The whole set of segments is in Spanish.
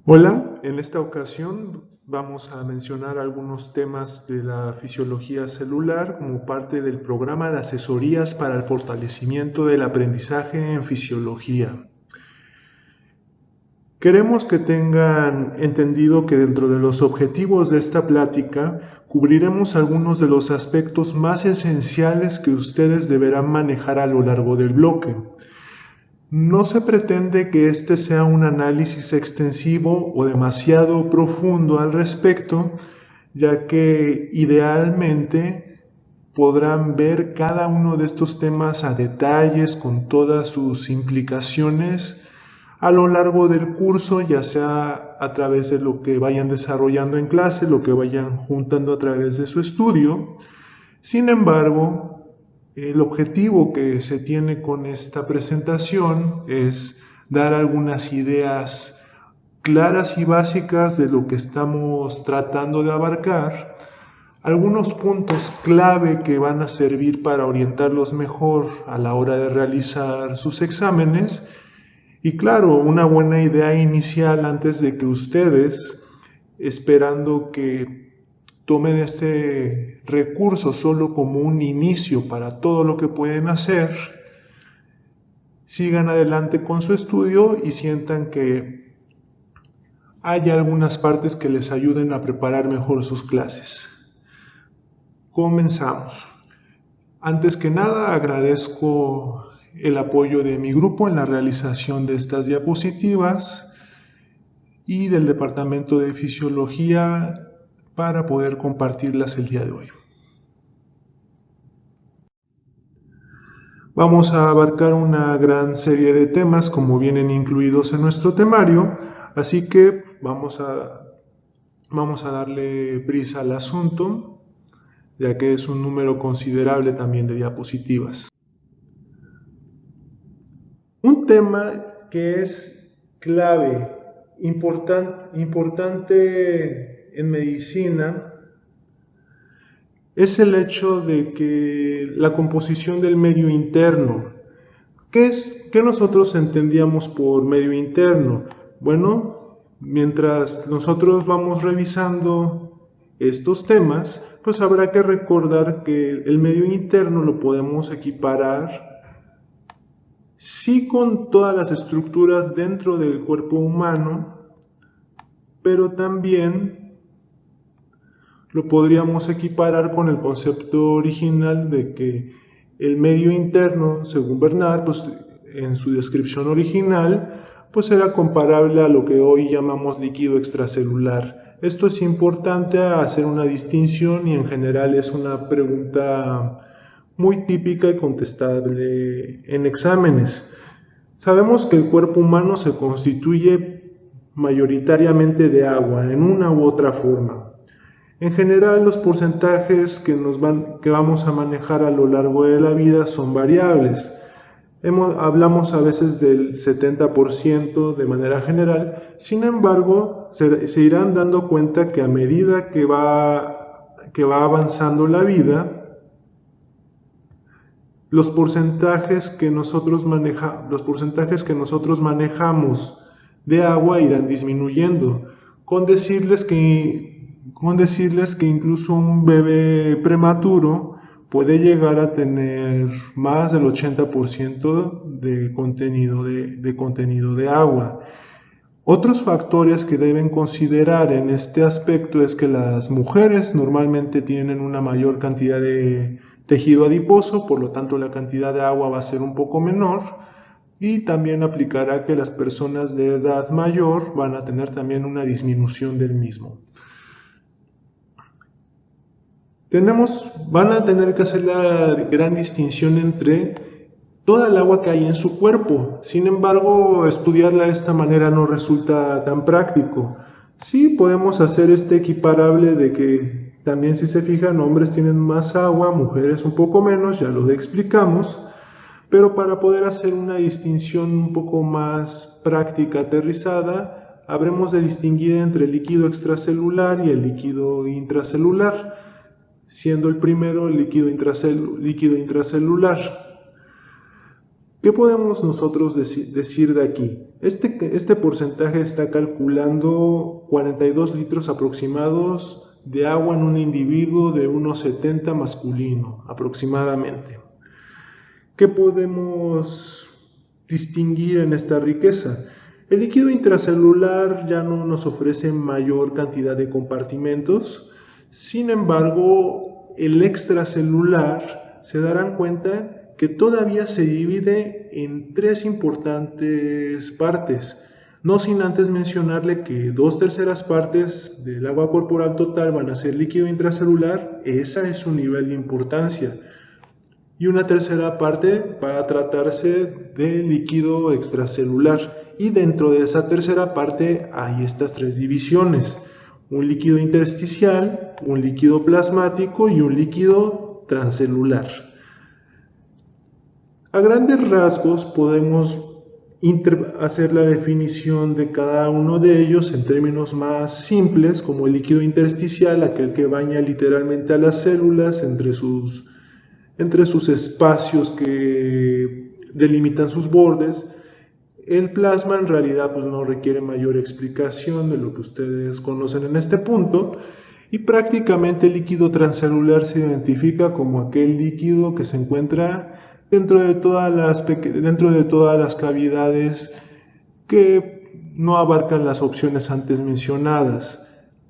Hola, en esta ocasión vamos a mencionar algunos temas de la fisiología celular como parte del programa de asesorías para el fortalecimiento del aprendizaje en fisiología. Queremos que tengan entendido que dentro de los objetivos de esta plática cubriremos algunos de los aspectos más esenciales que ustedes deberán manejar a lo largo del bloque. No se pretende que este sea un análisis extensivo o demasiado profundo al respecto, ya que idealmente podrán ver cada uno de estos temas a detalles con todas sus implicaciones a lo largo del curso, ya sea a través de lo que vayan desarrollando en clase, lo que vayan juntando a través de su estudio. Sin embargo, el objetivo que se tiene con esta presentación es dar algunas ideas claras y básicas de lo que estamos tratando de abarcar, algunos puntos clave que van a servir para orientarlos mejor a la hora de realizar sus exámenes y claro, una buena idea inicial antes de que ustedes, esperando que tomen este recurso solo como un inicio para todo lo que pueden hacer, sigan adelante con su estudio y sientan que hay algunas partes que les ayuden a preparar mejor sus clases. Comenzamos. Antes que nada, agradezco el apoyo de mi grupo en la realización de estas diapositivas y del Departamento de Fisiología para poder compartirlas el día de hoy. Vamos a abarcar una gran serie de temas como vienen incluidos en nuestro temario, así que vamos a darle prisa al asunto, ya que es un número considerable también de diapositivas. Un tema que es clave, importante en medicina, es el hecho de que la composición del medio interno. ¿Qué nosotros entendíamos por medio interno? Bueno, mientras nosotros vamos revisando estos temas, pues habrá que recordar que el medio interno lo podemos equiparar sí con todas las estructuras dentro del cuerpo humano, pero también lo podríamos equiparar con el concepto original de que el medio interno, según Bernard, pues, en su descripción original, pues era comparable a lo que hoy llamamos líquido extracelular. Esto es importante hacer una distinción y en general es una pregunta muy típica y contestable en exámenes. Sabemos que el cuerpo humano se constituye mayoritariamente de agua, en una u otra forma. En general, los porcentajes que vamos a manejar a lo largo de la vida son variables. Hablamos a veces del 70% de manera general, sin embargo, se irán dando cuenta que a medida que va avanzando la vida, los porcentajes que nosotros manejamos de agua irán disminuyendo, con decirles que incluso un bebé prematuro puede llegar a tener más del 80% de contenido de agua. Otros factores que deben considerar en este aspecto es que las mujeres normalmente tienen una mayor cantidad de tejido adiposo, por lo tanto la cantidad de agua va a ser un poco menor, y también aplicará que las personas de edad mayor van a tener también una disminución del mismo. Van a tener que hacer la gran distinción entre toda el agua que hay en su cuerpo. Sin embargo, estudiarla de esta manera no resulta tan práctico. Sí podemos hacer este equiparable de que también, si se fijan, hombres tienen más agua, mujeres un poco menos, ya lo explicamos, pero para poder hacer una distinción un poco más práctica, aterrizada, habremos de distinguir entre el líquido extracelular y el líquido intracelular, siendo el primero el líquido intracelular. ¿Qué podemos nosotros decir de aquí? Este porcentaje está calculando 42 litros aproximados de agua en un individuo de 1,70 masculino aproximadamente. ¿Qué podemos distinguir en esta riqueza? El líquido intracelular ya no nos ofrece mayor cantidad de compartimentos, sin embargo, el extracelular se darán cuenta que todavía se divide en 3 importantes partes, no sin antes mencionarle que 2/3 partes del agua corporal total van a ser líquido intracelular, esa es su nivel de importancia, y 1/3 parte va a tratarse de líquido extracelular, y dentro de esa tercera parte hay estas 3 divisiones: un líquido intersticial, un líquido plasmático y un líquido transcelular. A grandes rasgos podemos hacer la definición de cada uno de ellos en términos más simples, como el líquido intersticial, aquel que baña literalmente a las células entre sus espacios que delimitan sus bordes. El plasma en realidad pues no requiere mayor explicación de lo que ustedes conocen en este punto, y prácticamente el líquido transcelular se identifica como aquel líquido que se encuentra dentro de todas las cavidades que no abarcan las opciones antes mencionadas.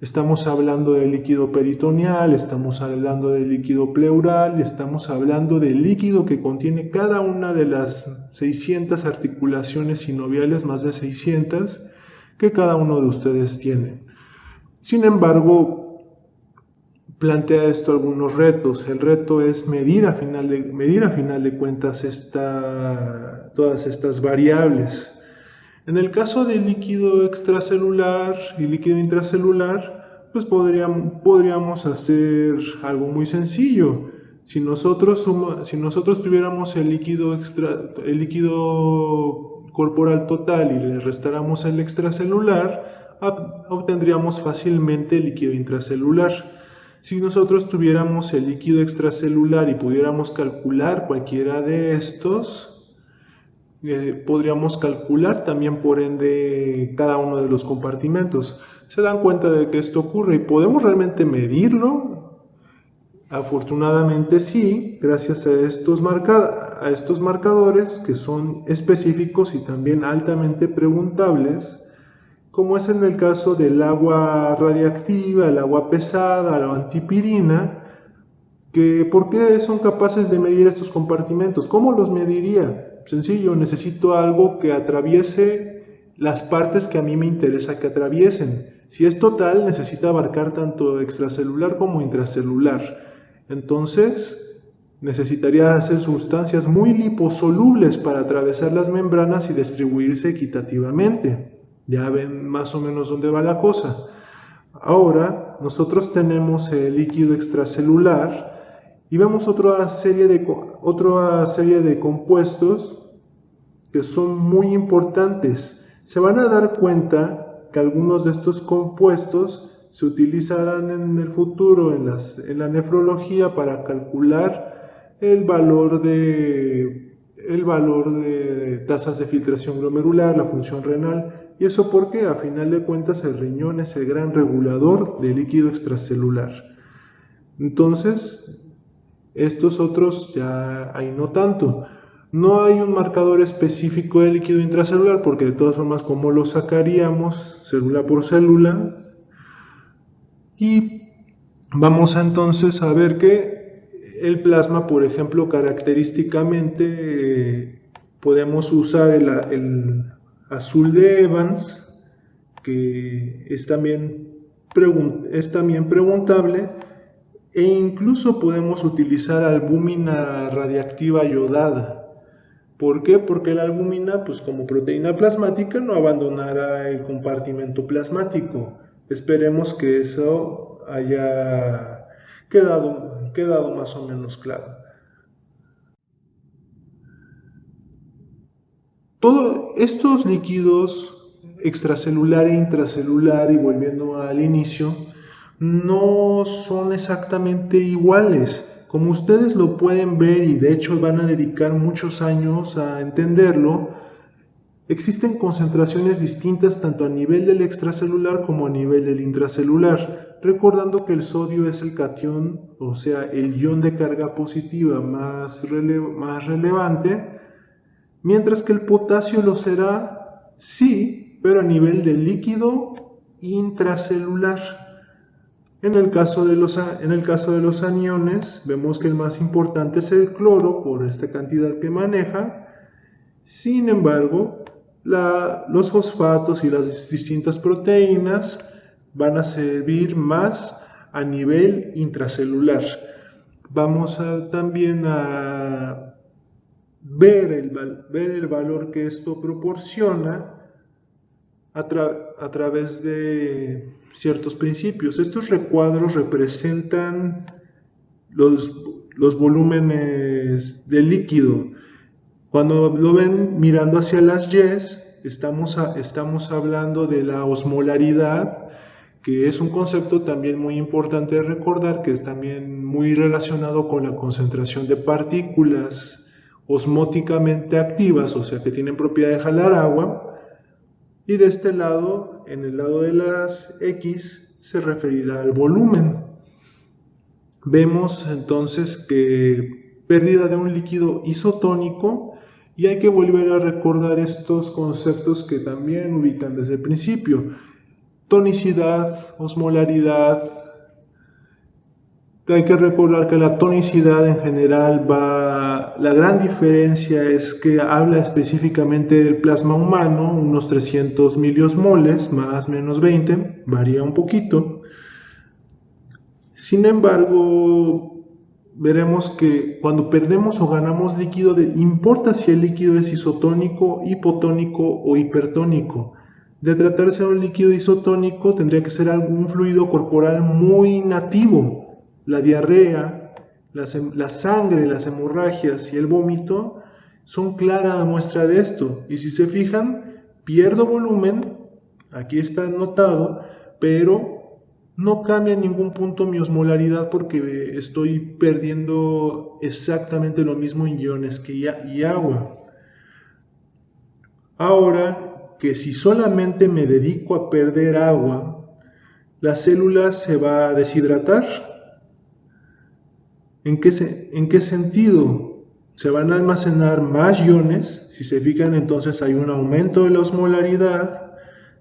Estamos hablando del líquido peritoneal, estamos hablando del líquido pleural, estamos hablando del líquido que contiene cada una de las 600 articulaciones sinoviales, más de 600, que cada uno de ustedes tiene. Sin embargo, plantea esto algunos retos. El reto es medir a final de cuentas todas estas variables. En el caso del líquido extracelular y líquido intracelular, pues podríamos hacer algo muy sencillo. Si nosotros tuviéramos el líquido corporal total y le restáramos el extracelular, obtendríamos fácilmente el líquido intracelular. Si nosotros tuviéramos el líquido extracelular y pudiéramos calcular cualquiera de estos, podríamos calcular también por ende cada uno de los compartimentos. ¿Se dan cuenta de que esto ocurre y podemos realmente medirlo? Afortunadamente sí, gracias a estos marcadores que son específicos y también altamente preguntables, como es en el caso del agua radiactiva, el agua pesada, la antipirina. ¿Por qué son capaces de medir estos compartimentos? ¿Cómo los mediría? Sencillo, necesito algo que atraviese las partes que a mí me interesa que atraviesen. Si es total, necesita abarcar tanto extracelular como intracelular. Entonces, necesitaría hacer sustancias muy liposolubles para atravesar las membranas y distribuirse equitativamente. Ya ven más o menos dónde va la cosa. Ahora, nosotros tenemos el líquido extracelular y vemos otra serie de compuestos que son muy importantes. Se van a dar cuenta que algunos de estos compuestos se utilizarán en el futuro en la nefrología para calcular el valor de tasas de filtración glomerular, la función renal. ¿Y eso porque a final de cuentas el riñón es el gran regulador del líquido extracelular? Entonces, estos otros ya ahí no tanto. No hay un marcador específico del líquido intracelular porque de todas formas, ¿cómo lo sacaríamos? Célula por célula. Y vamos entonces a ver que el plasma, por ejemplo, característicamente podemos usar el azul de Evans, que es también preguntable, e incluso podemos utilizar albúmina radiactiva yodada. ¿Por qué? Porque la albúmina, pues como proteína plasmática, no abandonará el compartimento plasmático. Esperemos que eso haya quedado más o menos claro. Todos estos líquidos extracelular e intracelular, y volviendo al inicio, no son exactamente iguales. Como ustedes lo pueden ver y de hecho van a dedicar muchos años a entenderlo, existen concentraciones distintas tanto a nivel del extracelular como a nivel del intracelular, recordando que el sodio es el catión, o sea, el ion de carga positiva más relevante, mientras que el potasio lo será, sí, pero a nivel del líquido intracelular. En el caso de los aniones, vemos que el más importante es el cloro por esta cantidad que maneja. Sin embargo, los fosfatos y las distintas proteínas van a servir más a nivel intracelular. Vamos también a ver el valor que esto proporciona a través de ciertos principios. Estos recuadros representan los volúmenes del líquido. Cuando lo ven mirando hacia las Y's, estamos hablando de la osmolaridad, que es un concepto también muy importante de recordar, que es también muy relacionado con la concentración de partículas osmóticamente activas, o sea que tienen propiedad de jalar agua. Y de este lado, en el lado de las X, se referirá al volumen. Vemos entonces que pérdida de un líquido isotónico, y hay que volver a recordar estos conceptos que también ubican desde el principio: tonicidad, osmolaridad. Hay que recordar que la tonicidad en general la gran diferencia es que habla específicamente del plasma humano, unos 300 miliosmoles, más o menos 20, varía un poquito. Sin embargo, veremos que cuando perdemos o ganamos líquido, importa si el líquido es isotónico, hipotónico o hipertónico. De tratarse de un líquido isotónico, tendría que ser algún fluido corporal muy nativo. La diarrea, la sangre, las hemorragias y el vómito son clara muestra de esto. Y si se fijan, pierdo volumen, aquí está anotado, pero no cambia en ningún punto mi osmolaridad porque estoy perdiendo exactamente lo mismo en iones y agua. Ahora, que si solamente me dedico a perder agua, la célula se va a deshidratar. ¿En qué sentido? Se van a almacenar más iones. Si se fijan, entonces hay un aumento de la osmolaridad,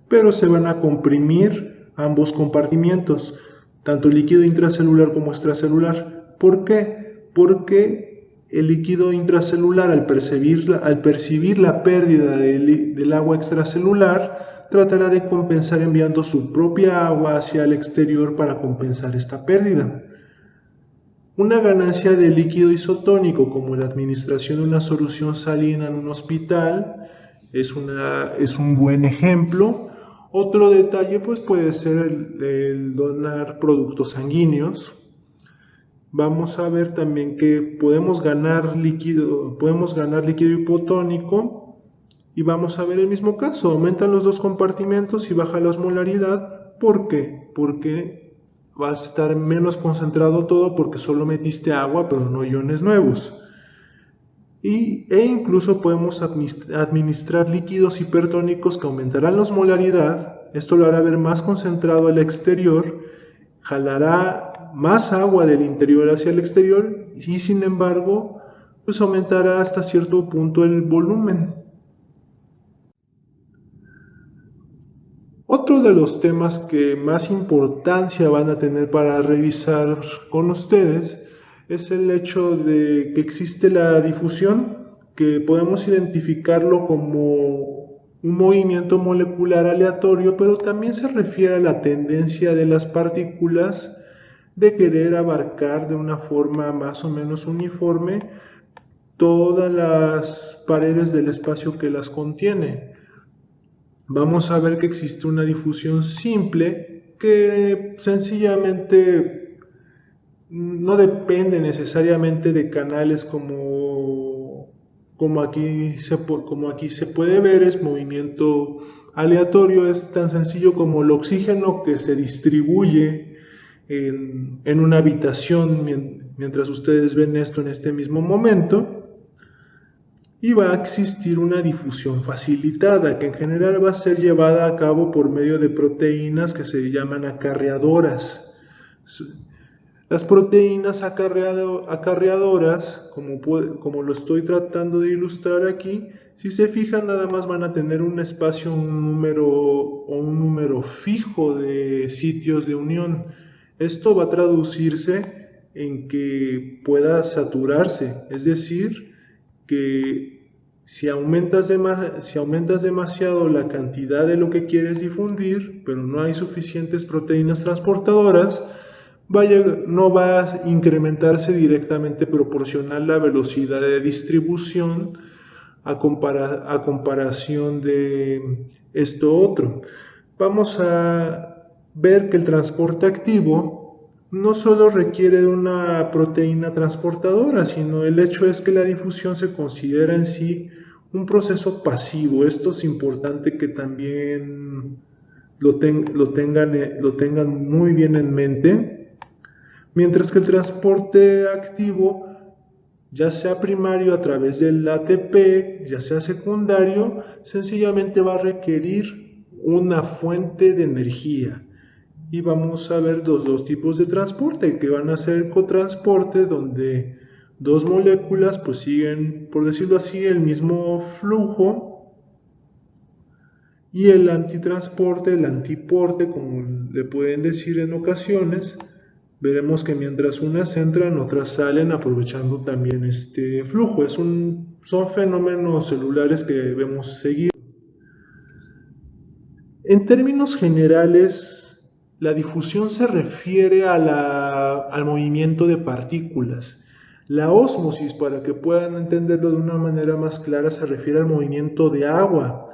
pero se van a comprimir ambos compartimientos, tanto el líquido intracelular como extracelular. ¿Por qué? Porque el líquido intracelular, al percibir la pérdida del agua extracelular, tratará de compensar enviando su propia agua hacia el exterior para compensar esta pérdida. Una ganancia de líquido isotónico, como la administración de una solución salina en un hospital, es un buen ejemplo. Otro detalle pues puede ser el donar productos sanguíneos. Vamos a ver también que podemos ganar líquido hipotónico, y vamos a ver el mismo caso: aumentan los dos compartimentos y baja la osmolaridad. ¿Por qué? Porque va a estar menos concentrado todo, porque solo metiste agua pero no iones nuevos. E incluso podemos administrar líquidos hipertónicos que aumentarán la osmolaridad. Esto lo hará ver más concentrado al exterior, jalará más agua del interior hacia el exterior, y sin embargo pues aumentará hasta cierto punto el volumen. Otro de los temas que más importancia van a tener para revisar con ustedes es el hecho de que existe la difusión, que podemos identificarlo como un movimiento molecular aleatorio, pero también se refiere a la tendencia de las partículas de querer abarcar de una forma más o menos uniforme todas las paredes del espacio que las contiene. Vamos a ver que existe una difusión simple que sencillamente no depende necesariamente de canales como aquí se puede ver. Es movimiento aleatorio, es tan sencillo como el oxígeno que se distribuye en una habitación mientras ustedes ven esto en este mismo momento, y va a existir una difusión facilitada, que en general va a ser llevada a cabo por medio de proteínas que se llaman acarreadoras. Las proteínas acarreadoras, como lo estoy tratando de ilustrar aquí, si se fijan, nada más van a tener un espacio, un número fijo de sitios de unión. Esto va a traducirse en que pueda saturarse, es decir, que si aumentas demasiado la cantidad de lo que quieres difundir, pero no hay suficientes proteínas transportadoras, no va a incrementarse directamente proporcional la velocidad de distribución a comparación de esto otro. Vamos a ver que el transporte activo no solo requiere de una proteína transportadora, sino el hecho es que la difusión se considera en sí un proceso pasivo. Esto es importante que también lo tengan muy bien en mente, mientras que el transporte activo, ya sea primario a través del ATP, ya sea secundario, sencillamente va a requerir una fuente de energía. Y vamos a ver los dos tipos de transporte, que van a ser cotransporte, donde dos moléculas pues siguen, por decirlo así, el mismo flujo, y el antitransporte, el antiporte, como le pueden decir en ocasiones. Veremos que mientras unas entran, otras salen, aprovechando también este flujo. Son fenómenos celulares que debemos seguir. En términos generales, la difusión se refiere al movimiento de partículas. La ósmosis, para que puedan entenderlo de una manera más clara, se refiere al movimiento de agua.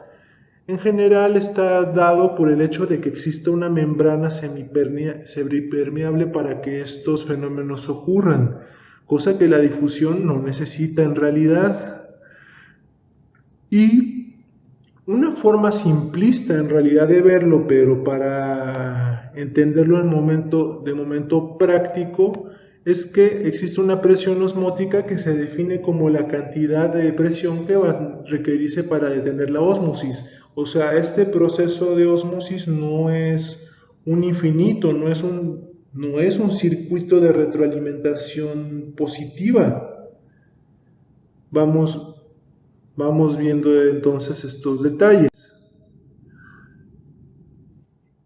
En general está dado por el hecho de que existe una membrana semipermeable para que estos fenómenos ocurran, cosa que la difusión no necesita en realidad. Y una forma simplista en realidad de verlo, pero para entenderlo de momento práctico, es que existe una presión osmótica que se define como la cantidad de presión que va a requerirse para detener la ósmosis. O sea, este proceso de ósmosis no es un infinito, no es un circuito de retroalimentación positiva. Vamos viendo entonces estos detalles.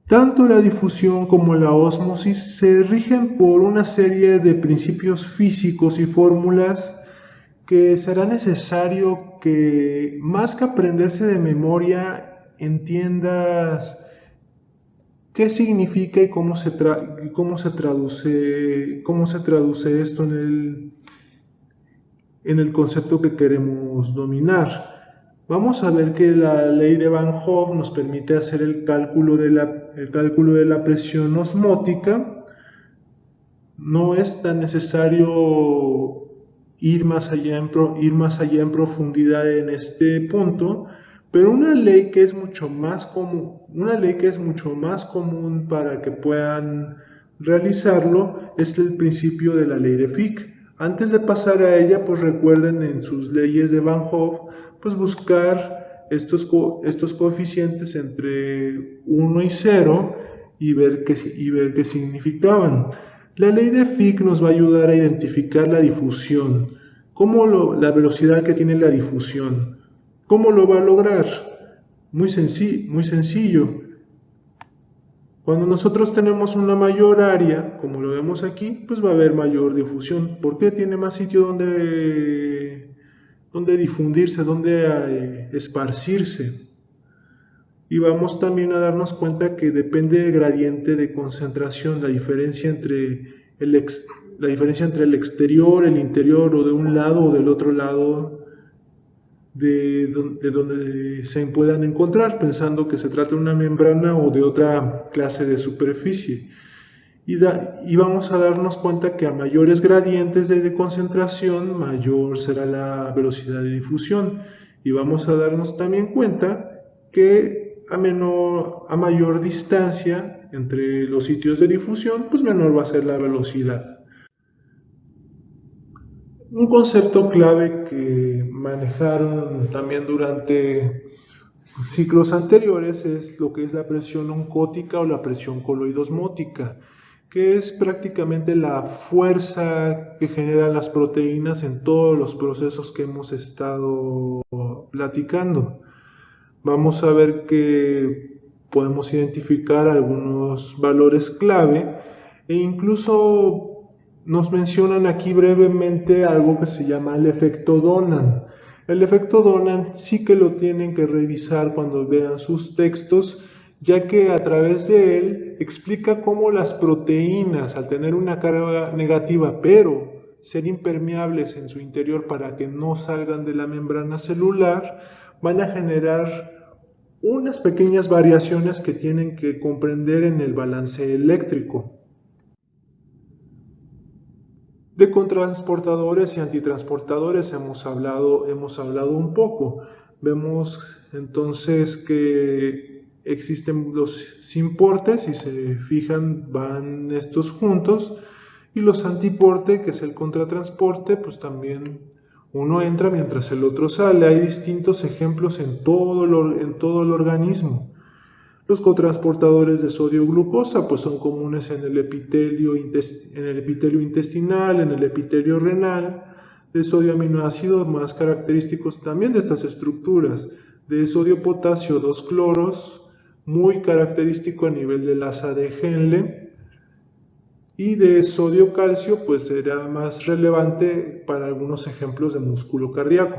Tanto la difusión como la ósmosis se rigen por una serie de principios físicos y fórmulas que será necesario que, más que aprenderse de memoria, entiendas qué significa y cómo se traduce esto en el concepto que queremos dominar. Vamos a ver que la ley de Van Hoff nos permite hacer el cálculo de la presión osmótica. No es tan necesario ir más allá en profundidad en este punto, pero una ley que es mucho más común para que puedan realizarlo es el principio de la ley de Fick. Antes de pasar a ella, pues recuerden en sus leyes de Van Hoff, pues buscar estos coeficientes entre 1 y 0 y ver qué significaban. La ley de Fick nos va a ayudar a identificar la difusión, la velocidad que tiene la difusión. ¿Cómo lo va a lograr? Muy sencillo. Cuando nosotros tenemos una mayor área, como lo vemos aquí, pues va a haber mayor difusión. ¿Por qué? Tiene más sitio donde difundirse, donde esparcirse. Y vamos también a darnos cuenta que depende del gradiente de concentración, la diferencia entre el exterior, el interior, o de un lado o del otro lado de donde se puedan encontrar, pensando que se trata de una membrana o de otra clase de superficie. Y vamos a darnos cuenta que a mayores gradientes de concentración, mayor será la velocidad de difusión. Y vamos a darnos también cuenta que a mayor distancia entre los sitios de difusión, pues menor va a ser la velocidad. Un concepto clave que manejaron también durante ciclos anteriores es lo que es la presión oncótica o la presión coloidosmótica, que es prácticamente la fuerza que generan las proteínas en todos los procesos que hemos estado platicando. Vamos a ver que podemos identificar algunos valores clave e incluso nos mencionan aquí brevemente algo que se llama el efecto Donan. El efecto Donan sí que lo tienen que revisar cuando vean sus textos, ya que a través de él explica cómo las proteínas, al tener una carga negativa, pero ser impermeables en su interior para que no salgan de la membrana celular, van a generar unas pequeñas variaciones que tienen que comprender en el balance eléctrico. De contransportadores y antitransportadores hemos hablado un poco. Vemos entonces que existen los simporte, si se fijan van estos juntos, y los antiporte, que es el contratransporte, pues también uno entra mientras el otro sale. Hay distintos ejemplos en todo el organismo. Los cotransportadores de sodio-glucosa pues son comunes en el epitelio intestinal, en el epitelio renal, de sodio-aminoácidos más característicos también de estas estructuras, de sodio-potasio 2-cloros, muy característico a nivel del asa de Henle, y de sodio-calcio pues será más relevante para algunos ejemplos de músculo cardíaco.